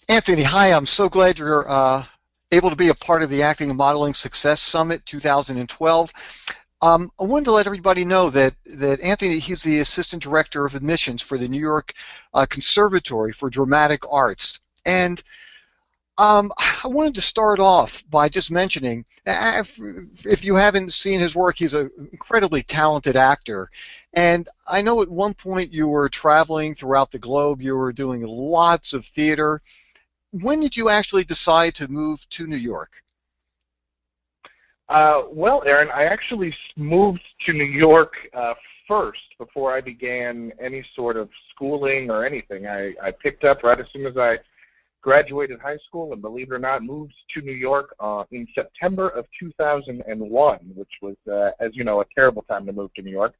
Anthony, hi. I'm so glad you're able to be a part of the Acting and Modeling Success Summit 2012. I wanted to let everybody know that Anthony, he's the Assistant Director of Admissions for the New York Conservatory for Dramatic Arts. And I wanted to start off by just mentioning, if you haven't seen his work, he's an incredibly talented actor. And I know at one point you were traveling throughout the globe, you were doing lots of theater. When did you actually decide to move to New York? Well, Aaron, I actually moved to New York first before I began any sort of schooling or anything. I picked up right as soon as I graduated high school and, believe it or not, moved to New York in September of 2001, which was, as you know, a terrible time to move to New York.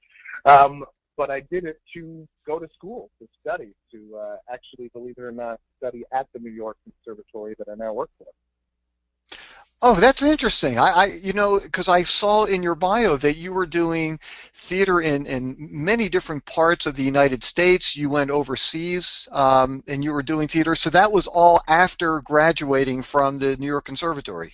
But I did it to go to school, to study, to actually, believe it or not, study at the New York Conservatory that I now work for. Oh, that's interesting. Because I saw in your bio that you were doing theater in many different parts of the United States. You went overseas, and you were doing theater. So that was all after graduating from the New York Conservatory.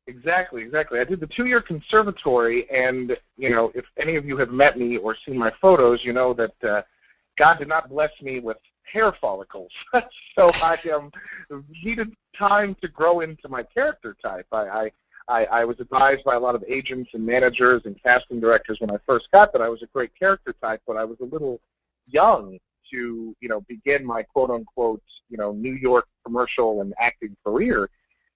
Exactly, exactly. I did the 2-year conservatory, and, you know, if any of you have met me or seen my photos, you know that God did not bless me with hair follicles. So I needed time to grow into my character type. I was advised by a lot of agents and managers and casting directors when I first got that I was a great character type, but I was a little young to, you know, begin my quote-unquote, you know, New York commercial and acting career.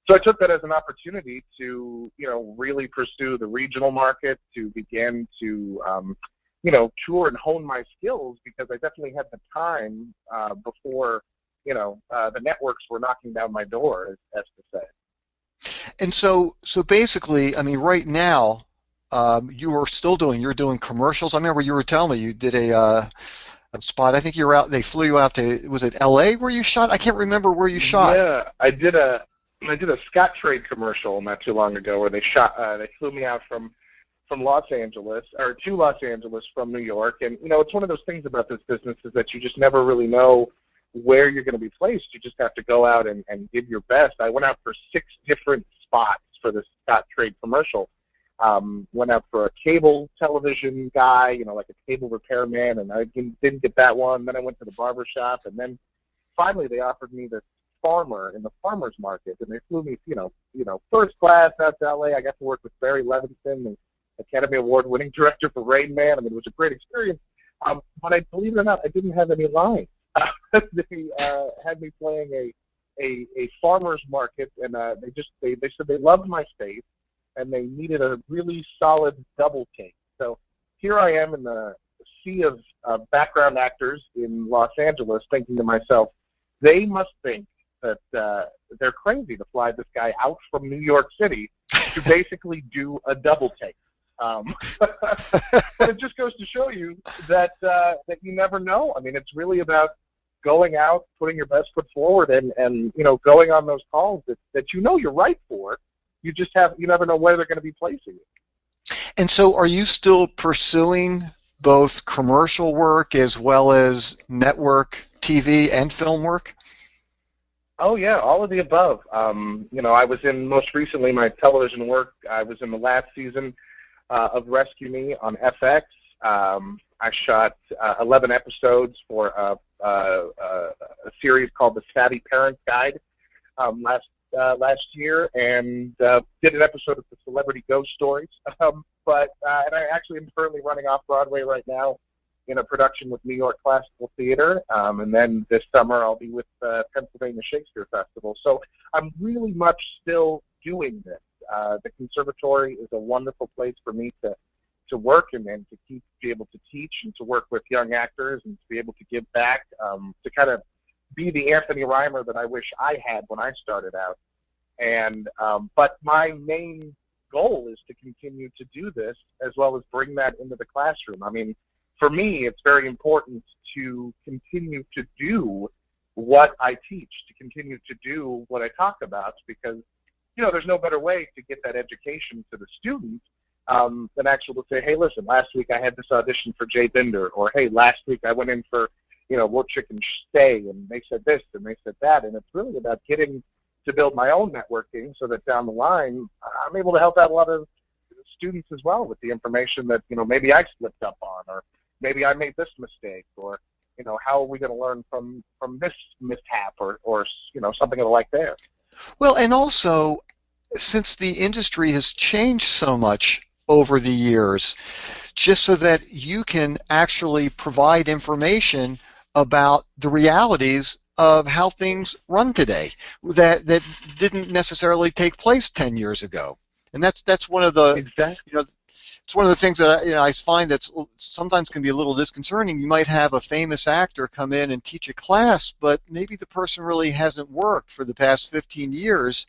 So I took that as an opportunity to, you know, really pursue the regional market, to begin to, you know, tour and hone my skills, because I definitely had the time before, you know, the networks were knocking down my door, as to say. And so basically, I mean, right now, you're doing commercials. I remember you were telling me you did a spot. I think you were out. They flew you out to, was it L.A. where you shot? I can't remember where you shot. Yeah, I did a Scottrade commercial not too long ago where they flew me out from Los Angeles, or to Los Angeles from New York. And, you know, it's one of those things about this business is that you just never really know where you're going to be placed. You just have to go out and give your best. I went out for 6 different spots for the Scottrade commercial. Went out for a cable television guy, you know, like a cable repairman, and I didn't get that one. Then I went to the barber shop, and then finally they offered me this farmer in the farmer's market, and they flew me, first class out to LA. I got to work with Barry Levinson, the Academy Award-winning director for Reimer. I mean, it was a great experience. But I believe it or not, I didn't have any lines. They had me playing a farmer's market, and they said they loved my face, and they needed a really solid double take. So here I am in the sea of background actors in Los Angeles, thinking to myself, they must think that they're crazy to fly this guy out from New York City to basically do a double take. But it just goes to show you that you never know. I mean, it's really about going out, putting your best foot forward, and you know, going on those calls that you know you're right for. You never know where they're going to be placing you. And so are you still pursuing both commercial work as well as network TV and film work? Oh yeah, all of the above. You know, I was in, most recently, my television work. I was in the last season of Rescue Me on FX. I shot 11 episodes for a series called The Savvy Parent Guide last year, and did an episode of the Celebrity Ghost Stories. And I actually am currently running off Broadway right now in a production with New York Classical Theater, and then this summer I'll be with Pennsylvania Shakespeare Festival. So I'm really much still doing this. The conservatory is a wonderful place for me to work and to be able to teach and to work with young actors and to be able to give back, to kind of be the Anthony Reimer that I wish I had when I started out. And but my main goal is to continue to do this as well as bring that into the classroom. I mean, for me, it's very important to continue to do what I teach, to continue to do what I talk about, because, you know, there's no better way to get that education to the student than actually to say, hey, listen, last week I had this audition for Jay Binder, or hey, last week I went in for what you can say, and they said this and they said that, and it's really about getting to build my own networking so that down the line I'm able to help out a lot of students as well with the information that maybe I slipped up on, or maybe I made this mistake, or how are we going to learn from this mishap, or something of the like there. Well, and also, since the industry has changed so much over the years, just so that you can actually provide information about the realities of how things run today that didn't necessarily take place 10 years ago. And that's one of the, Exactly. it's one of the things that I find that sometimes can be a little disconcerting. You might have a famous actor come in and teach a class, but maybe the person really hasn't worked for the past 15 years,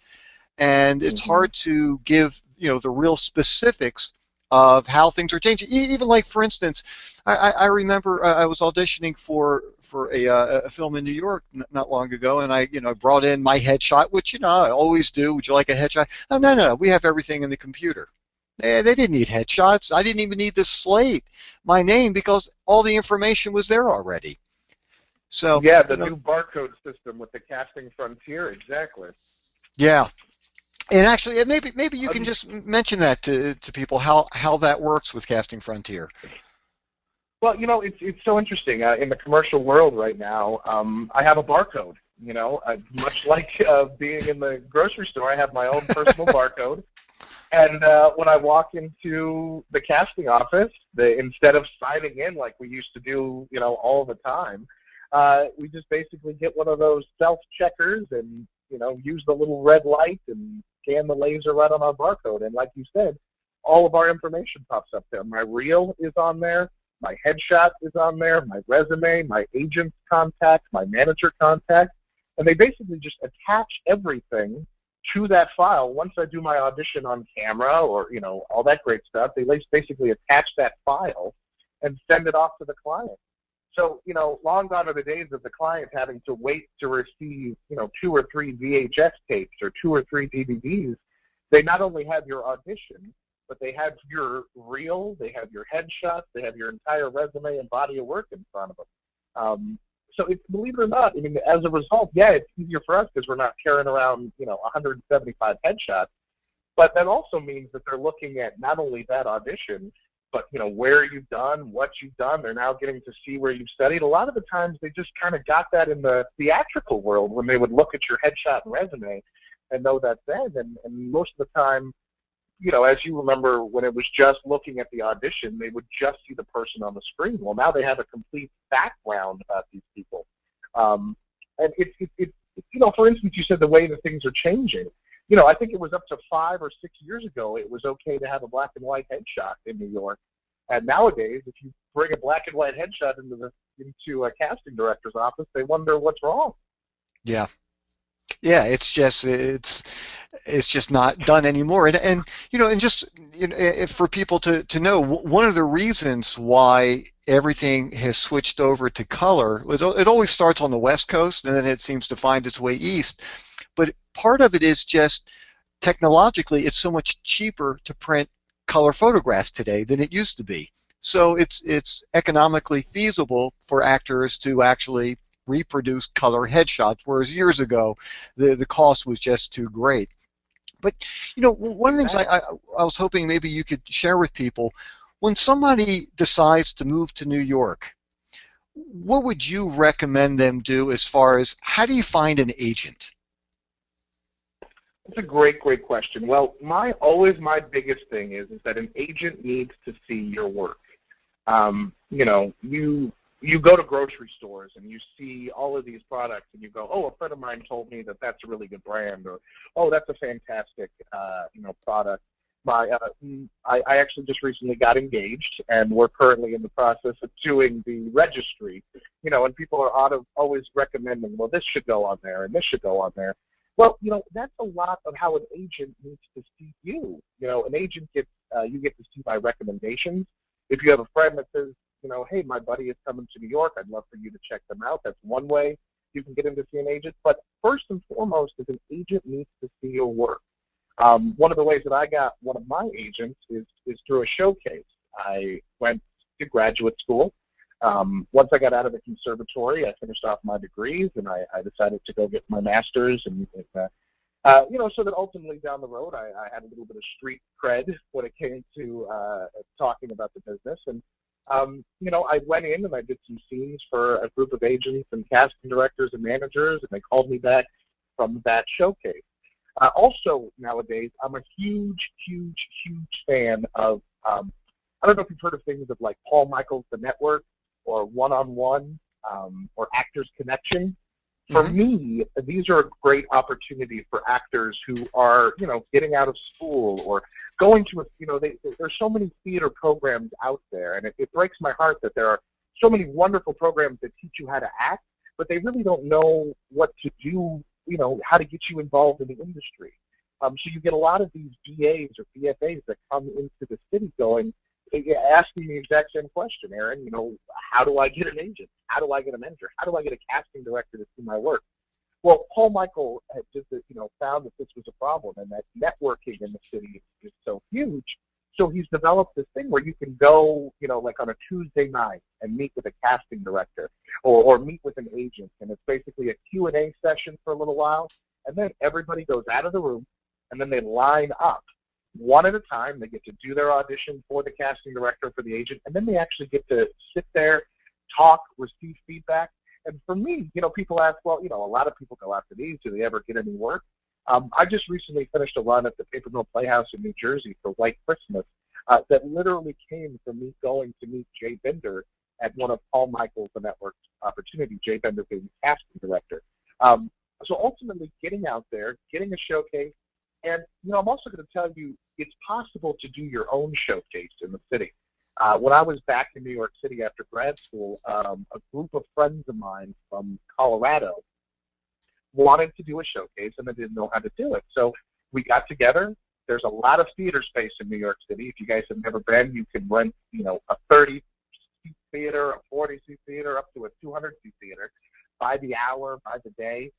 and it's Hmm. hard to give the real specifics of how things are changing. Even like, for instance, I remember I was auditioning for a film in New York not long ago, and I brought in my headshot, which I always do. Would you like a headshot? Oh, no, no, we have everything in the computer. They didn't need headshots. I didn't even need to slate my name because all the information was there already. So, Yeah, the new barcode system with the casting frontier. Exactly. yeah. And actually, maybe you can Um, just mention that to people how that works with Casting Frontier. well, it's so interesting. In the commercial world right now, I have a barcode. Much like being in the grocery store, I have my own personal barcode. And when I walk into the casting office, instead of signing in like we used to do, all the time, we just basically get one of those self-checkers and, use the little red light and scan the laser right on our barcode. And like you said, all of our information pops up there. My reel is on there. My headshot is on there. My resume, my agent's contact, my manager contact. And they basically just attach everything to that file. Once I do my audition on camera, or all that great stuff, they basically attach that file and send it off to the client. So long gone are the days of the client having to wait to receive 2 or 3 VHS tapes or 2 or 3 DVDs. They not only have your audition, but they have your reel, they have your headshots, they have your entire resume and body of work in front of them. So it's, believe it or not, I mean, as a result, yeah, it's easier for us because we're not carrying around, 175 headshots. But that also means that they're looking at not only that audition, but where you've done, what you've done. They're now getting to see where you've studied. A lot of the times, they just kind of got that in the theatrical world when they would look at your headshot and resume and know that's them. And most of the time, as you remember, when it was just looking at the audition, they would just see the person on the screen. Well, now they have a complete background about these people. And for instance, you said the way that things are changing. I think it was up to 5 or 6 years ago, it was okay to have a black and white headshot in New York. And nowadays, if you bring a black and white headshot into a casting director's office, they wonder what's wrong. Yeah, yeah. It's just not done anymore. And just for people to know, one of the reasons why everything has switched over to color, it always starts on the West Coast, and then it seems to find its way east. But part of it is just technologically, it's so much cheaper to print color photographs today than it used to be. So it's economically feasible for actors to actually reproduce color headshots, whereas years ago the cost was just too great. But one of the things Exactly. I was hoping maybe you could share with people, when somebody decides to move to New York, what would you recommend them do as far as how do you find an agent? That's a great, great question. Well, my biggest thing is that an agent needs to see your work. You go to grocery stores and you see all of these products and you go, oh, a friend of mine told me that that's a really good brand, or oh, that's a fantastic product. I actually just recently got engaged, and we're currently in the process of doing the registry. And people are always recommending, well, this should go on there and this should go on there. Well, that's a lot of how an agent needs to see you. An agent you get to see by recommendations. If you have a friend that says, hey, my buddy is coming to New York, I'd love for you to check them out. That's one way you can get in to see an agent. But first and foremost is an agent needs to see your work. One of the ways that I got one of my agents is through a showcase. I went to graduate school. Once I got out of the conservatory, I finished off my degrees, and I decided to go get my master's, and so that ultimately down the road, I had a little bit of street cred when it came to talking about the business. And, I went in and I did some scenes for a group of agents and casting directors and managers, and they called me back from that showcase. Also, nowadays, I'm a huge, huge, huge fan of, I don't know if you've heard of things of like Paul Michaels, The Network, or One-on-One, or Actors Connection. For me, these are a great opportunity for actors who are, getting out of school or going to there's so many theater programs out there, and it breaks my heart that there are so many wonderful programs that teach you how to act, but they really don't know what to do, how to get you involved in the industry. So you get a lot of these BAs or BFAs that come into the city asking the exact same question, Aaron, how do I get an agent? How do I get a manager? How do I get a casting director to see my work? Well, Paul Michael had just, found that this was a problem and that networking in the city is so huge. So he's developed this thing where you can go, like on a Tuesday night and meet with a casting director or meet with an agent. And it's basically a Q&A session for a little while. And then everybody goes out of the room and then they line up. One at a time, they get to do their audition for the casting director, for the agent, and then they actually get to sit there, talk, receive feedback. And for me, people ask, well, a lot of people go after these. Do they ever get any work? I just recently finished a run at the Paper Mill Playhouse in New Jersey for White Christmas that literally came from me going to meet Jay Binder at one of Paul Michaels, the network's opportunity, Jay Binder being the casting director. So ultimately, getting out there, getting a showcase, and, I'm also going to tell you, it's possible to do your own showcase in the city. When I was back in New York City after grad school, a group of friends of mine from Colorado wanted to do a showcase, and they didn't know how to do it. So we got together. There's a lot of theater space in New York City. If you guys have never been, you can rent, a 30-seat theater, a 40-seat theater, up to a 200-seat theater by the hour, by the day.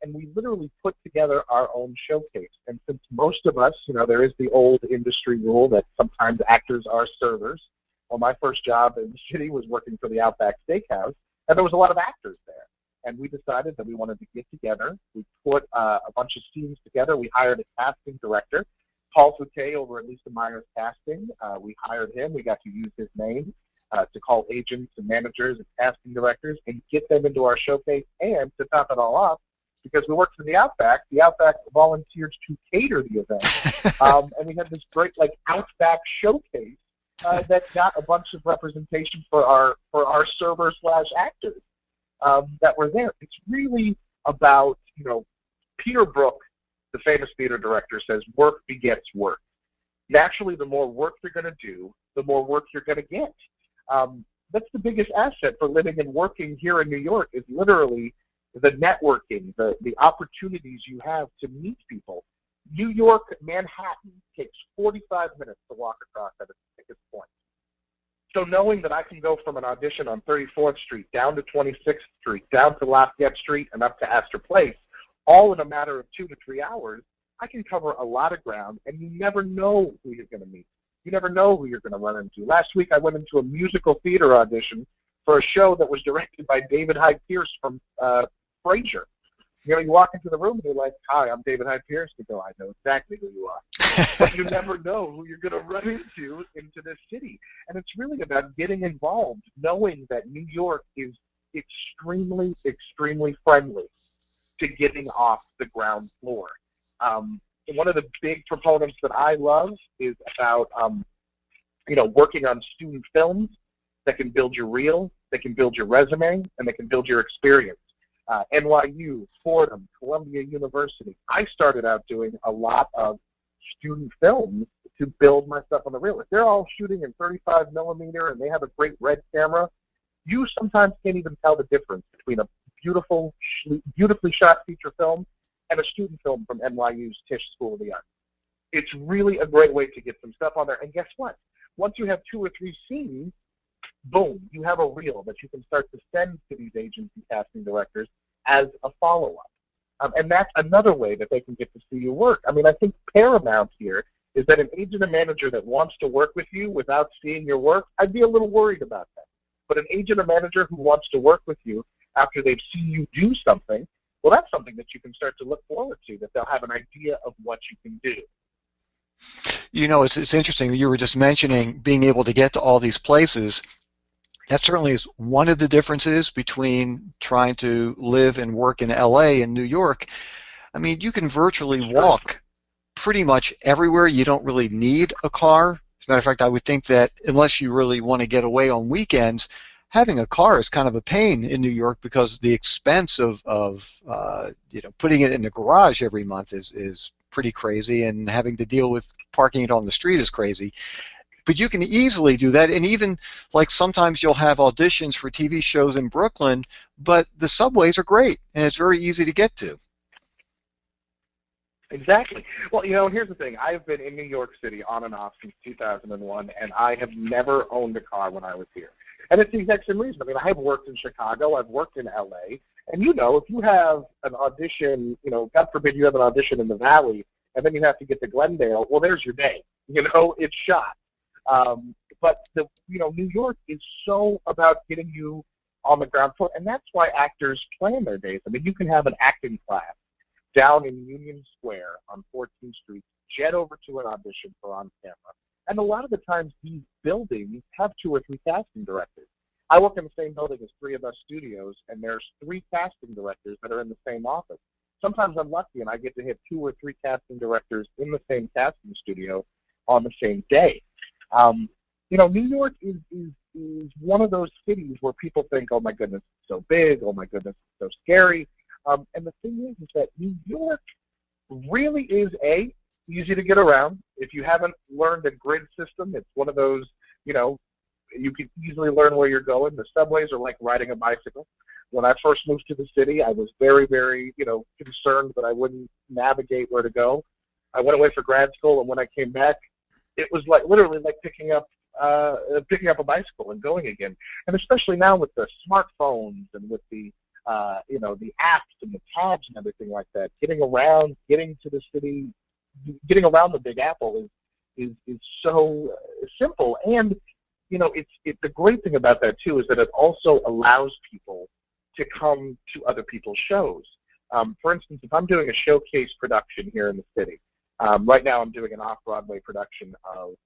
And we literally put together our own showcase. And since most of us, there is the old industry rule that sometimes actors are servers. Well, my first job in the city was working for the Outback Steakhouse, and there was a lot of actors there. And we decided that we wanted to get together. We put a bunch of scenes together. We hired a casting director, Paul Fouquet over at Lisa Meyer's Casting. We hired him. We got to use his name to call agents and managers and casting directors and get them into our showcase. And to top it all off, because we worked for the Outback volunteered to cater the event. And we had this great Outback showcase that got a bunch of representation for our server/actors that were there. It's really about, Peter Brook, the famous theater director, says work begets work. Naturally, the more work you're going to do, the more work you're going to get. That's the biggest asset for living and working here in New York is literally the networking, the opportunities you have to meet people. New York, Manhattan takes 45 minutes to walk across at its thickest point. So knowing that I can go from an audition on 34th Street down to 26th Street, down to Lafayette Street, and up to Astor Place, all in a matter of 2 to 3 hours, I can cover a lot of ground, and you never know who you're going to meet. You never know who you're going to run into. Last week I went into a musical theater audition for a show that was directed by David Hyde Pierce from Frasier. You walk into the room and you're like, hi, I'm David Hyde Pierce. You go, I know exactly who you are. But you never know who you're going to run into this city. And it's really about getting involved, knowing that New York is extremely, extremely friendly to getting off the ground floor. One of the big proponents that I love is about, working on student films that can build your reel, that can build your resume, and that can build your experience. NYU, Fordham, Columbia University. I started out doing a lot of student films to build my stuff on the reel. If they're all shooting in 35 millimeter and they have a great red camera, you sometimes can't even tell the difference between a beautifully shot feature film and a student film from NYU's Tisch School of the Arts. It's really a great way to get some stuff on there. And guess what? Once you have 2 or 3 scenes, boom, you have a reel that you can start to send to these agents and casting directors as a follow-up. And that's another way that they can get to see you work. I mean, I think paramount here is that an agent and manager that wants to work with you without seeing your work, I'd be a little worried about that. But an agent or manager who wants to work with you after they've seen you do something, well, that's something that you can start to look forward to, that they'll have an idea of what you can do. You know, it's interesting. You were just mentioning being able to get to all these places. That certainly is one of the differences between trying to live and work in LA and New York. I mean, you can virtually It's true. walk pretty much everywhere. You don't really need a car. As a matter of fact, I would think that unless you really want to get away on weekends, having a car is kind of a pain in New York because the expense of putting it in the garage every month is pretty crazy, and having to deal with parking it on the street is crazy. But you can easily do that, and even like sometimes you'll have auditions for TV shows in Brooklyn, but the subways are great and it's very easy to get to. Exactly. Well, here's the thing. I've been in New York City on and off since 2001, and I have never owned a car when I was here. And it's the exact same reason. I mean, I have worked in Chicago. I've worked in LA. And, if you have an audition, God forbid you have an audition in the Valley, and then you have to get to Glendale, well, there's your day. It's shot. But New York is so about getting you on the ground floor, and that's why actors plan their days. I mean, you can have an acting class down in Union Square on 14th Street, jet over to an audition for on camera. And a lot of the times these buildings have 2 or 3 casting directors. I work in the same building as 3 of us studios, and there's 3 casting directors that are in the same office. Sometimes I'm lucky and I get to hit 2 or 3 casting directors in the same casting studio on the same day. New York is one of those cities where people think, oh my goodness, it's so big, oh my goodness, it's so scary. And the thing is that New York really is easy to get around. If you haven't learned a grid system, it's one of those, you can easily learn where you're going. The subways are like riding a bicycle. When I first moved to the city, I was very, very, concerned that I wouldn't navigate where to go. I went away for grad school, and when I came back, it was like literally like picking up a bicycle and going again. And especially now with the smartphones and with the the apps and the tabs and everything like that, getting around, getting to the city, getting around the Big Apple is so simple. And it's the great thing about that too is that it also allows people to come to other people's shows. For instance, if I'm doing a showcase production here in the city, right now I'm doing an off-Broadway production of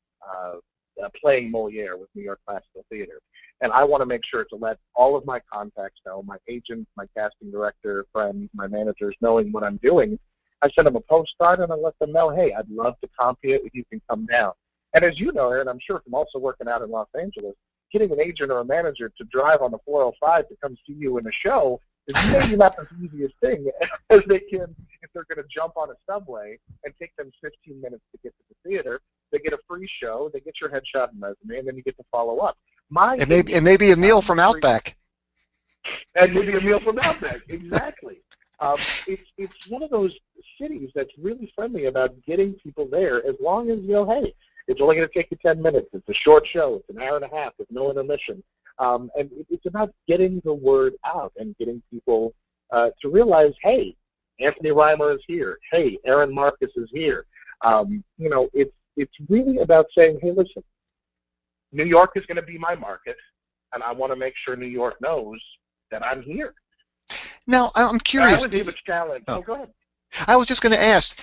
playing Moliere with New York Classical Theater. And I want to make sure to let all of my contacts know, my agents, my casting director, friends, my managers, knowing what I'm doing. I send them a postcard and I let them know, hey, I'd love to comp you if you can come down. And as you know, Aaron, I'm sure from also working out in Los Angeles, getting an agent or a manager to drive on the 405 to come see you in a show is maybe not the easiest thing as they can if they're going to jump on a subway and take them 15 minutes to get to the theater. They get a free show, they get your headshot and resume, and then you get to follow up. My It agent, may be a meal from Outback. and maybe a meal from Outback, exactly. It's one of those cities that's really friendly about getting people there as long as, hey, it's only going to take you 10 minutes. It's a short show. It's an hour and a half with no intermission. And it's about getting the word out and getting people to realize, hey, Anthony Reimer is here. Hey, Aaron Marcus is here. It's really about saying, hey, listen, New York is going to be my market, and I want to make sure New York knows that I'm here. Now, I'm curious. I always give a challenge. Oh, go ahead. I was just going to ask,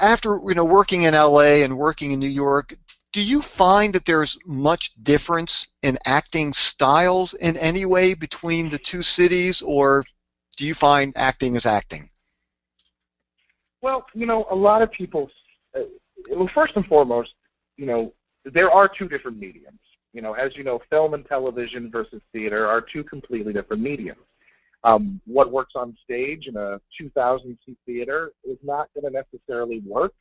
after working in LA and working in New York, do you find that there's much difference in acting styles in any way between the 2 cities, or do you find acting is acting? Well, a lot of people, first and foremost, there are 2 different mediums. As you know, film and television versus theater are 2 completely different mediums. What works on stage in a 2,000-seat theater is not going to necessarily work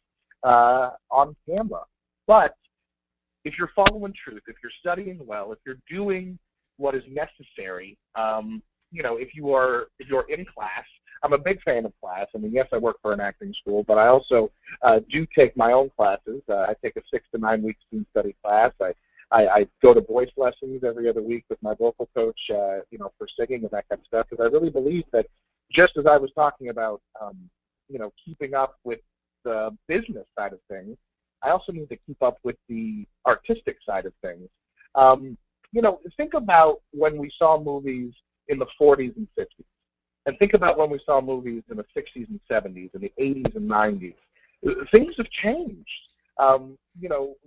on camera. But if you're following truth, if you're studying well, if you're doing what is necessary, if you're in class, I'm a big fan of class. I mean, yes, I work for an acting school, but I also do take my own classes. I take a 6 to 9 week student study class. I go to voice lessons every other week with my vocal coach, for singing and that kind of stuff, because I really believe that just as I was talking about, keeping up with the business side of things, I also need to keep up with the artistic side of things. think about when we saw movies in the 40s and 50s, and think about when we saw movies in the 60s and 70s, and the 80s and 90s. Things have changed.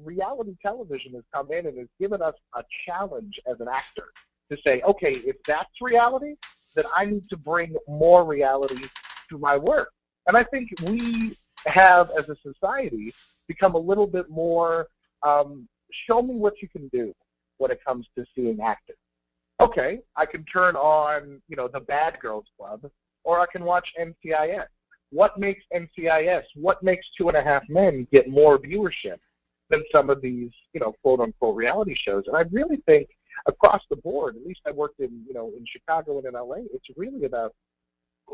Reality television has come in and has given us a challenge as an actor to say, okay, if that's reality, then I need to bring more reality to my work. And I think we have, as a society, become a little bit more, show me what you can do when it comes to seeing acting. Okay, I can turn on, the Bad Girls Club, or I can watch NCIS. What makes NCIS, what makes Two and a Half Men get more viewership than some of these, quote-unquote reality shows? And I really think across the board, at least I worked in Chicago and in LA, it's really about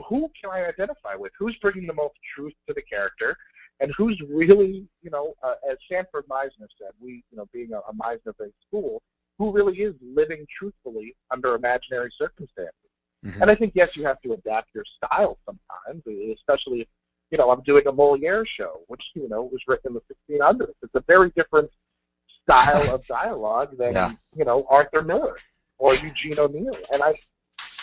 who can I identify with? Who's bringing the most truth to the character? And who's really, as Sanford Meisner said, being a Meisner-based school, who really is living truthfully under imaginary circumstances. Mm-hmm. And I think, yes, you have to adapt your style sometimes, especially if, I'm doing a Moliere show, which, was written in the 1600s. It's a very different style of dialogue than, Arthur Miller or Eugene O'Neill. And I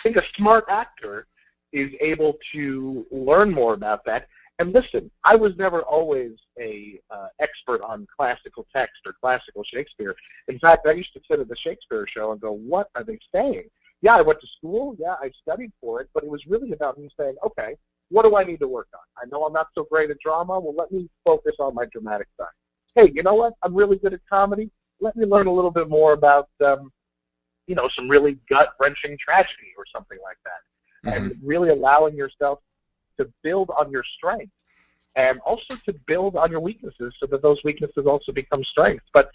think a smart actor is able to learn more about that. And listen, I was never always a expert on classical text or classical Shakespeare. In fact, I used to sit at the Shakespeare show and go, what are they saying? Yeah, I went to school. Yeah, I studied for it. But it was really about me saying, okay, what do I need to work on? I know I'm not so great at drama. Well, let me focus on my dramatic side. Hey, you know what? I'm really good at comedy. Let me learn a little bit more about, some really gut-wrenching tragedy or something like that. Mm-hmm. And really allowing yourself to build on your strengths and also to build on your weaknesses so that those weaknesses also become strengths. But,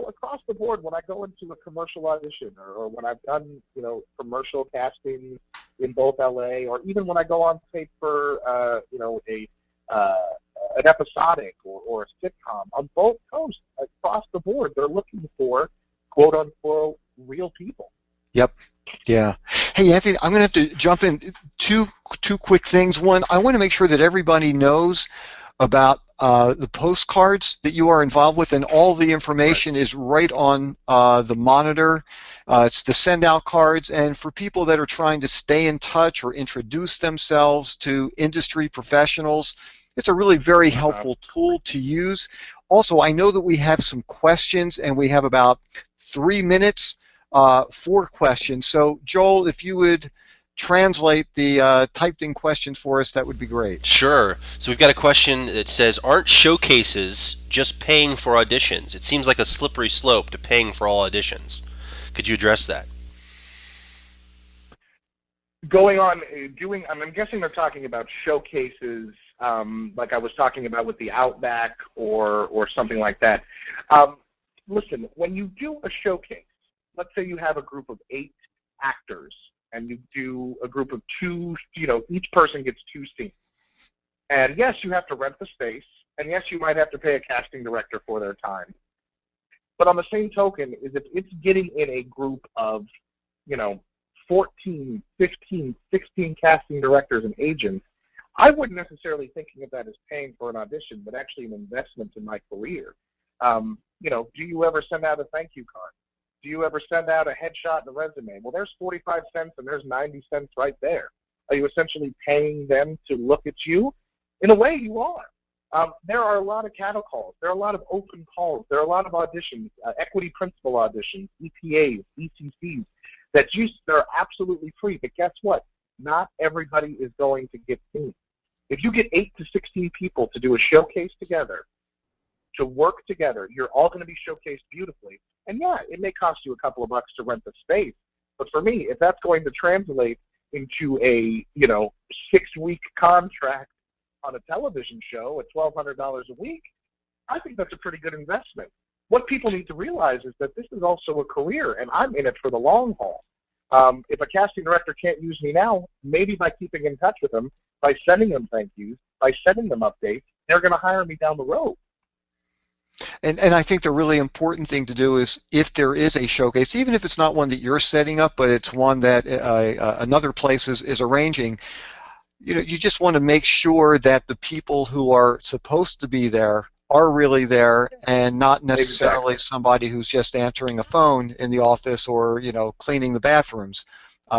across the board, when I go into a commercial audition or when I've done, commercial casting in both LA, or even when I go on tape for, an episodic or a sitcom, on both coasts, across the board, they're looking for, quote unquote, real people. Yep. Yeah. Hey, Anthony, I'm going to have to jump in two quick things. One, I want to make sure that everybody knows about the postcards that you are involved with, and all the information is right on the monitor. It's the send-out cards, and for people that are trying to stay in touch or introduce themselves to industry professionals, it's a really very helpful tool to use. Also, I know that we have some questions, and we have about 3 minutes for questions. So, Joel, if you would translate the typed-in questions for us, that would be great. Sure. So we've got a question that says, aren't showcases just paying for auditions? It seems like a slippery slope to paying for all auditions. Could you address that? I'm guessing they're talking about showcases, like I was talking about with the Outback or something like that. Listen, when you do a showcase, let's say you have a group of 8 actors, and you do a group of 2, each person gets 2 scenes. And yes, you have to rent the space, and yes, you might have to pay a casting director for their time. But on the same token, is if it's getting in a group of, 14, 15, 16 casting directors and agents, I wouldn't necessarily thinking of that as paying for an audition, but actually an investment in my career. Do you ever send out a thank you card? Do you ever send out a headshot and a resume? Well, there's 45 cents and there's 90 cents right there. Are you essentially paying them to look at you? In a way, you are. There are a lot of cattle calls. There are a lot of open calls. There are a lot of auditions, equity principal auditions, EPAs, ECCs, they're absolutely free. But guess what? Not everybody is going to get seen. If you get 8 to 16 people to do a showcase together, to work together, you're all going to be showcased beautifully. And yeah, it may cost you a couple of bucks to rent the space, but for me, if that's going to translate into a 6-week contract on a television show at $1,200 a week, I think that's a pretty good investment. What people need to realize is that this is also a career, and I'm in it for the long haul. If a casting director can't use me now, maybe by keeping in touch with them, by sending them thank yous, by sending them updates, they're going to hire me down the road. And I think the really important thing to do is, if there is a showcase, even if it's not one that you're setting up, but it's one that another place is arranging, you just want to make sure that the people who are supposed to be there are really there and not necessarily Exactly. somebody who's just answering a phone in the office or, cleaning the bathrooms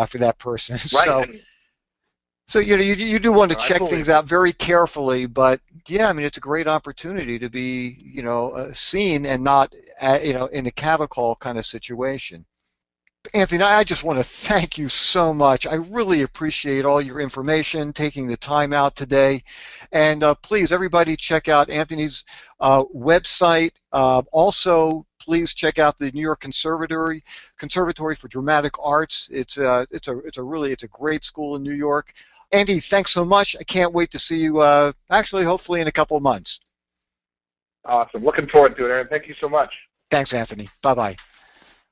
for that person. Right. So, And you do want to I check fully things agree. out very carefully, but yeah, I mean, it's a great opportunity to be, seen and not, in a cattle call kind of situation. Anthony, I just want to thank you so much. I really appreciate all your information, taking the time out today. And please, everybody, check out Anthony's website. Also, please check out the New York Conservatory for Dramatic Arts. It's a great school in New York. Andy, thanks so much. I can't wait to see you. Actually, hopefully in a couple of months. Awesome. Looking forward to it, Aaron. Thank you so much. Thanks, Anthony. Bye bye.